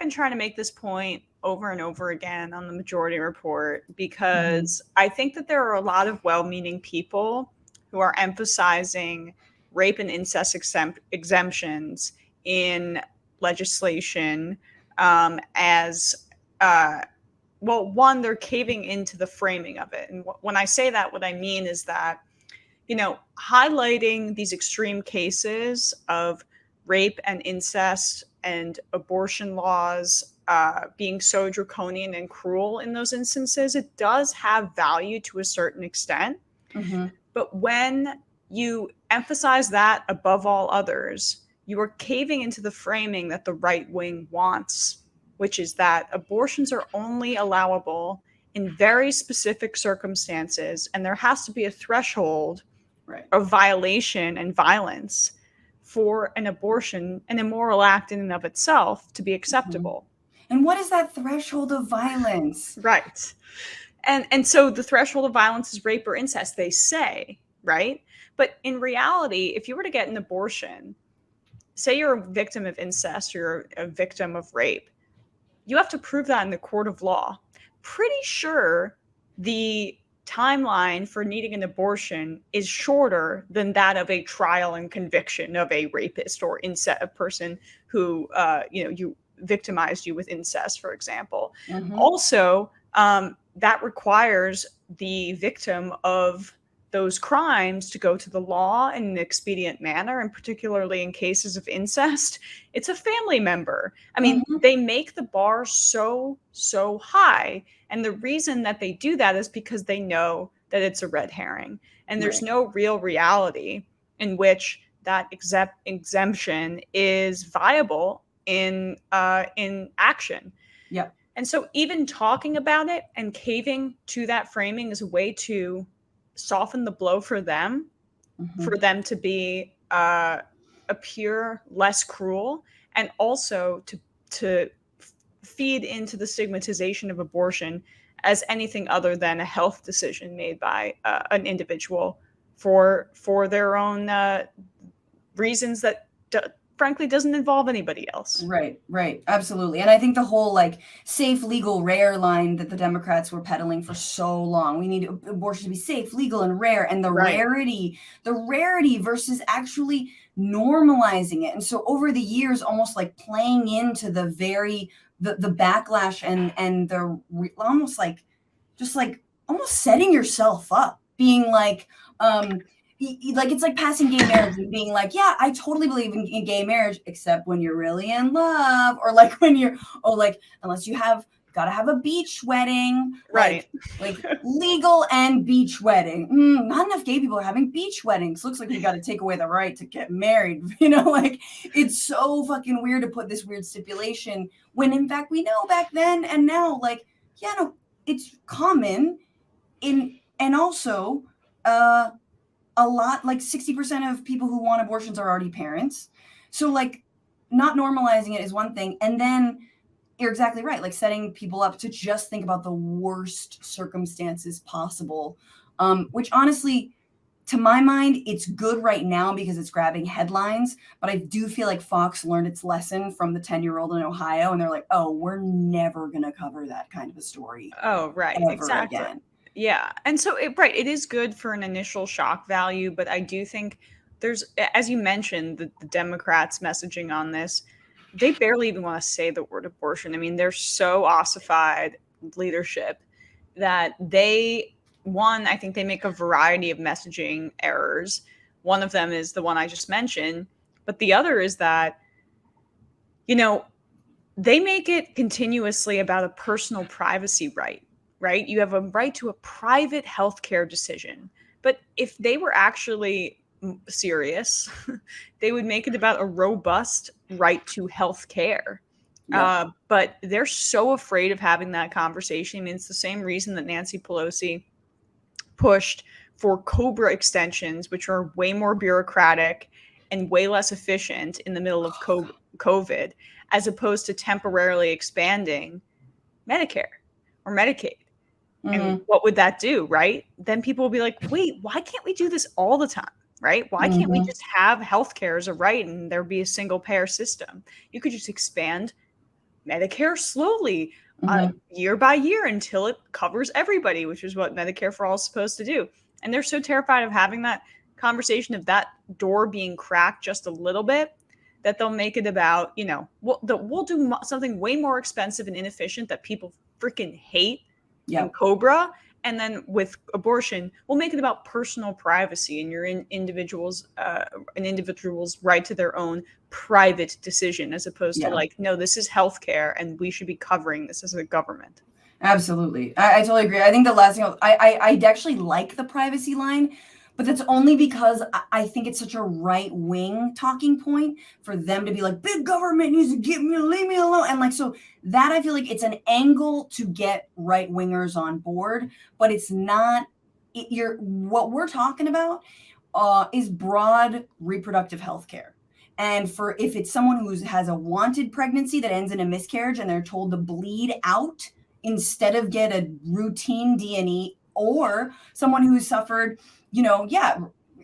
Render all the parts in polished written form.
been trying to make this point over and over again on the majority report because I think that there are a lot of well-meaning people who are emphasizing rape and incest exemptions in legislation as well, one, they're caving into the framing of it. And when I say that, what I mean is that, you know, highlighting these extreme cases of rape and incest and abortion laws being so draconian and cruel in those instances, it does have value to a certain extent. But when you emphasize that above all others, you are caving into the framing that the right wing wants, which is that abortions are only allowable in very specific circumstances, and there has to be a threshold of violation and violence for an abortion, an immoral act in and of itself, to be acceptable. And what is that threshold of violence? Right. And so the threshold of violence is rape or incest, they say, right? But in reality, if you were to get an abortion, say you're a victim of incest, you're a victim of rape, you have to prove that in the court of law. Pretty sure the timeline for needing an abortion is shorter than that of a trial and conviction of a rapist or a person who, you victimized you with incest, for example. Also, that requires the victim of those crimes to go to the law in an expedient manner, and particularly in cases of incest, it's a family member. I mean, they make the bar so high. And the reason that they do that is because they know that it's a red herring. And there's no real reality in which that exemption is viable in action. And so even talking about it and caving to that framing is a way to soften the blow for them, for them to be appear less cruel, and also to feed into the stigmatization of abortion as anything other than a health decision made by an individual for their own reasons that frankly doesn't involve anybody else. Right. Absolutely. And I think the whole like safe, legal, rare line that the Democrats were peddling for so long, we need abortion to be safe, legal, and rare. And the rarity versus actually normalizing it. And so over the years, almost like playing into the backlash and the almost like, just like almost setting yourself up, being like, it's like passing gay marriage and being like, yeah, I totally believe in gay marriage, except when you're really in love, or like when you're, unless you gotta have a beach wedding, like legal and beach wedding. Not enough gay people are having beach weddings. Looks like we got to take away the right to get married. Like it's so fucking weird to put this weird stipulation when in fact we know back then and now, like, it's common and also, a lot, like 60% of people who want abortions are already parents. So like not normalizing it is one thing. And then you're exactly right. Like setting people up to just think about the worst circumstances possible, which honestly, to my mind, it's good right now because it's grabbing headlines. But I do feel like Fox learned its lesson from the 10-year-old in Ohio. And they're like, oh, we're never going to cover that kind of a story. Oh, right. Exactly. Again. Yeah. And so, it is good for an initial shock value, but I do think there's, as you mentioned, the Democrats' messaging on this, they barely even want to say the word abortion. I mean, they're so ossified leadership that I think they make a variety of messaging errors. One of them is the one I just mentioned, but the other is that, they make it continuously about a personal privacy right? You have a right to a private healthcare decision. But if they were actually serious, they would make it about a robust right to healthcare. But they're so afraid of having that conversation. I mean, it's the same reason that Nancy Pelosi pushed for COBRA extensions, which are way more bureaucratic and way less efficient in the middle of COVID, as opposed to temporarily expanding Medicare or Medicaid. And what would that do, right? Then people will be like, wait, why can't we do this all the time, right? Why can't we just have healthcare as a right and there be a single payer system? You could just expand Medicare slowly, year by year, until it covers everybody, which is what Medicare for All is supposed to do. And they're so terrified of having that conversation, of that door being cracked just a little bit, that they'll make it about, we'll do something way more expensive and inefficient that people freaking hate in COBRA. And then with abortion, we'll make it about personal privacy and your individual's right to their own private decision, as opposed to like, no, this is healthcare and we should be covering this as a government. Absolutely. I totally agree. I think the last thing I actually like the privacy line, but that's only because I think it's such a right-wing talking point for them to be like, big government needs to leave me alone. And like, so that I feel like it's an angle to get right-wingers on board, but it's not, what we're talking about is broad reproductive health care. And if it's someone who has a wanted pregnancy that ends in a miscarriage and they're told to bleed out instead of get a routine D&E, or someone who's suffered,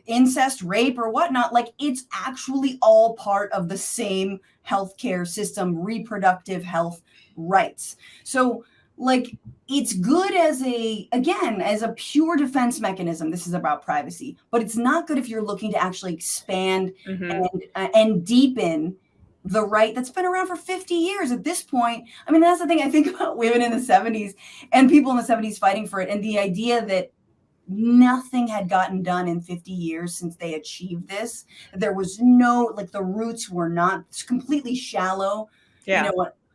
incest, rape, or whatnot, like it's actually all part of the same healthcare system, reproductive health rights. So like it's good as a pure defense mechanism. This is about privacy, but it's not good if you're looking to actually expand and deepen the right that's been around for 50 years at this point. I mean, that's the thing I think about women in the 70s and people in the 70s fighting for it, and the idea that nothing had gotten done in 50 years since they achieved this. There was the roots were not completely shallow,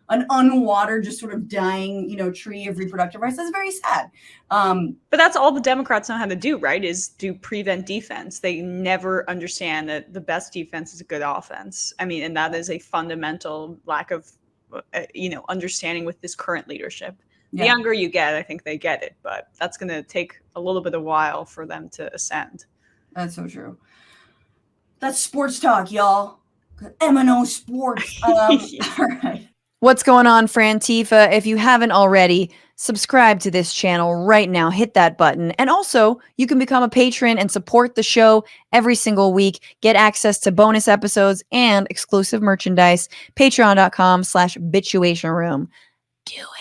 an unwatered, just sort of dying, tree of reproductive rights. That's very sad. But that's all the Democrats know how to do, right? Is do prevent defense. They never understand that the best defense is a good offense. I mean, and that is a fundamental lack of, understanding with this current leadership. The younger you get, I think they get it, but that's going to take a little bit of while for them to ascend. That's so true. That's sports talk, y'all. M&O Sports. All right. What's going on, Frantifa? If you haven't already, subscribe to this channel right now. Hit that button. And also, you can become a patron and support the show every single week. Get access to bonus episodes and exclusive merchandise. Patreon.com/Bitchuation Room. Do it.